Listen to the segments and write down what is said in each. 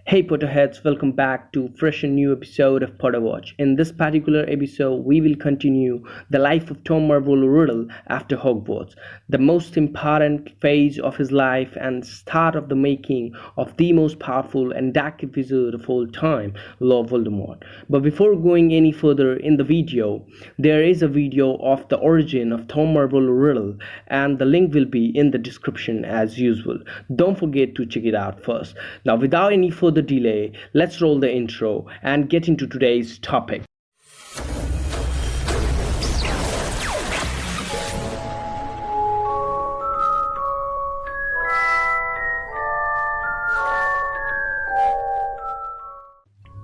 Hey Potterheads, welcome back to fresh and new episode of Potterwatch. In this particular episode, we will continue the life of Tom Marvolo Riddle after Hogwarts, the most important phase of his life and start of the making of the most powerful and dark wizard of all time, Lord Voldemort. But before going any further in the video, there is a video of the origin of Tom Marvolo Riddle and the link will be in the description as usual. Don't forget to check it out first. Now without any further delay, let's roll the intro and get into today's topic.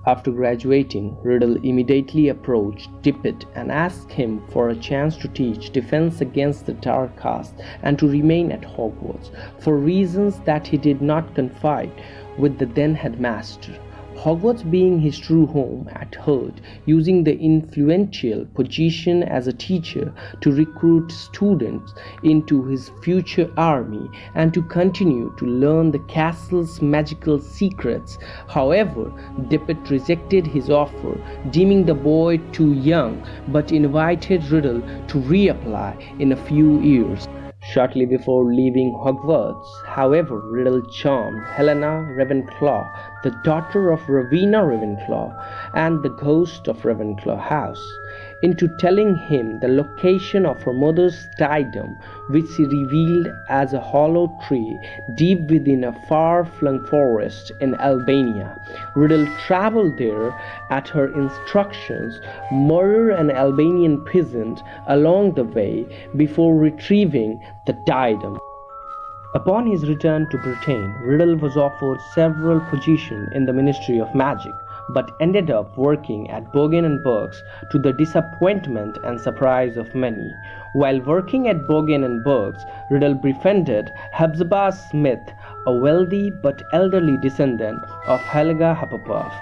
After graduating, Riddle immediately approached Tippett and asked him for a chance to teach defense against the dark arts and to remain at Hogwarts, for reasons that he did not confide with the then headmaster. Hogwarts being his true home at heart, using the influential position as a teacher to recruit students into his future army and to continue to learn the castle's magical secrets. However, Tippett rejected his offer, deeming the boy too young, but invited Riddle to reapply in a few years. Shortly before leaving Hogwarts, however, Riddle charmed Helena Ravenclaw, the daughter of Rowena Ravenclaw and the ghost of Ravenclaw House, into telling him the location of her mother's diadem, which she revealed as a hollow tree deep within a far-flung forest in Albania. Riddle traveled there at her instructions, murdered an Albanian peasant along the way before retrieving the diadem. Upon his return to Britain, Riddle was offered several positions in the Ministry of Magic, but ended up working at Bogan & Burke's to the disappointment and surprise of many. While working at Bogan & Burke's, Riddle befriended Hepzibah Smith, a wealthy but elderly descendant of Helga Hufflepuff.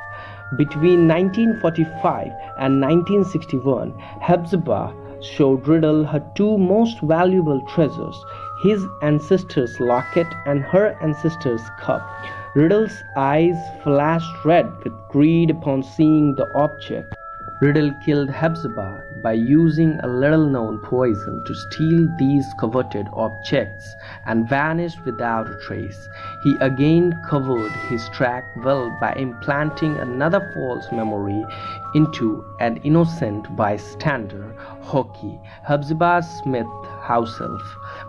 Between 1945 and 1961, Hepzibah showed Riddle her two most valuable treasures, his ancestor's locket and her ancestor's cup. Riddle's eyes flashed red with greed upon seeing the object. Riddle killed Hepzibah by using a little-known poison to steal these coveted objects and vanished without a trace. He again covered his track well by implanting another false memory into an innocent bystander, Hoki, Hepzibah Smith house-elf.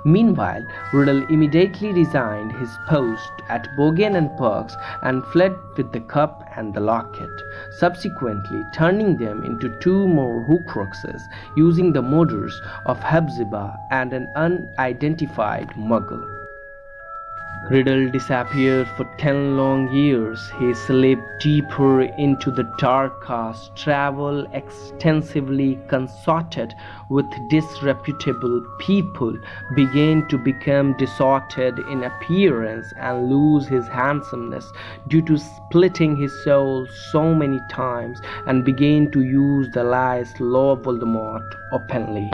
Meanwhile, Riddle immediately resigned his post at Bogan & Burke's and fled with the cup and the locket, subsequently turning them into two more Horcruxes, using the murders of Hepzibah and an unidentified muggle. Riddle disappeared for 10 long years. He slipped deeper into the dark arts, traveled extensively, consorted with disreputable people, began to become distorted in appearance and lose his handsomeness due to splitting his soul so many times, and began to use the lies Lord Voldemort openly.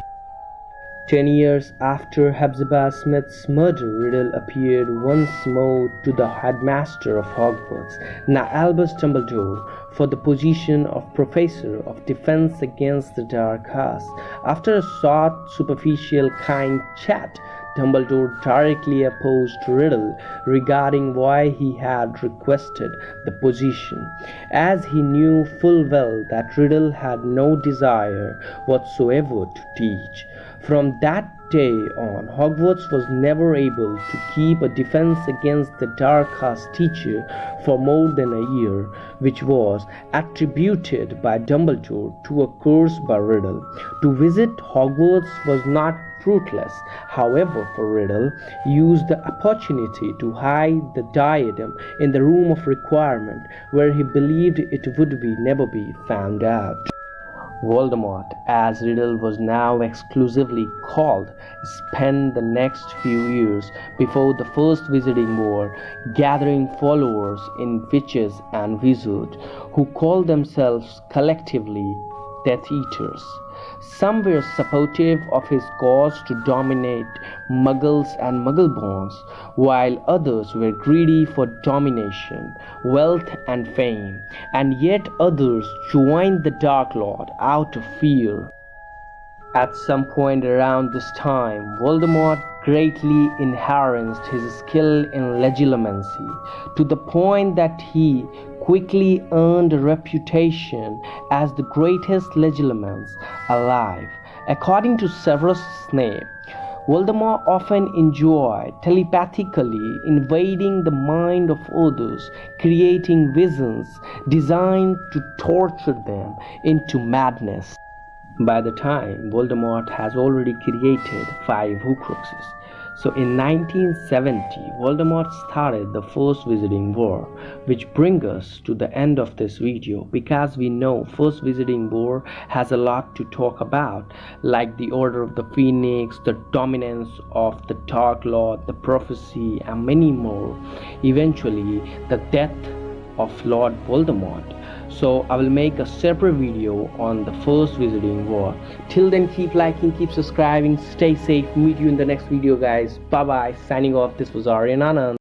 10 years after Hepzibah Smith's murder, Riddle appeared once more to the headmaster of Hogwarts, now Albus Dumbledore, for the position of Professor of Defense Against the Dark Arts. After a short, superficial, kind chat, Dumbledore directly opposed Riddle regarding why he had requested the position, as he knew full well that Riddle had no desire whatsoever to teach. From that day on, Hogwarts was never able to keep a defense against the dark arts teacher for more than a year, which was attributed by Dumbledore to a curse by Riddle. To visit Hogwarts was not fruitless. However, for Riddle used the opportunity to hide the diadem in the room of requirement, where he believed it would never be found out. Voldemort, as Riddle was now exclusively called, spent the next few years before the First Wizarding War gathering followers in witches and wizards who called themselves collectively Death Eaters. Some were supportive of his cause to dominate Muggles and Muggleborns, while others were greedy for domination, wealth, and fame, and yet others joined the Dark Lord out of fear. At some point around this time, Voldemort greatly enhanced his skill in legilimency, to the point that he quickly earned a reputation as the greatest legilimens alive. According to Severus Snape, Voldemort often enjoyed telepathically invading the mind of others, creating visions designed to torture them into madness. By the time, Voldemort has already created 5 Horcruxes. So in 1970, Voldemort started the First Wizarding War, which brings us to the end of this video, because we know First Wizarding War has a lot to talk about, like the Order of the Phoenix, the dominance of the Dark Lord, the prophecy, and many more. Eventually, the death of Lord Voldemort. So I will make a separate video on the First Wizarding War. Till then, keep liking, keep subscribing, stay safe. Meet you in the next video, guys. Bye bye. Signing off. This was Aryananand.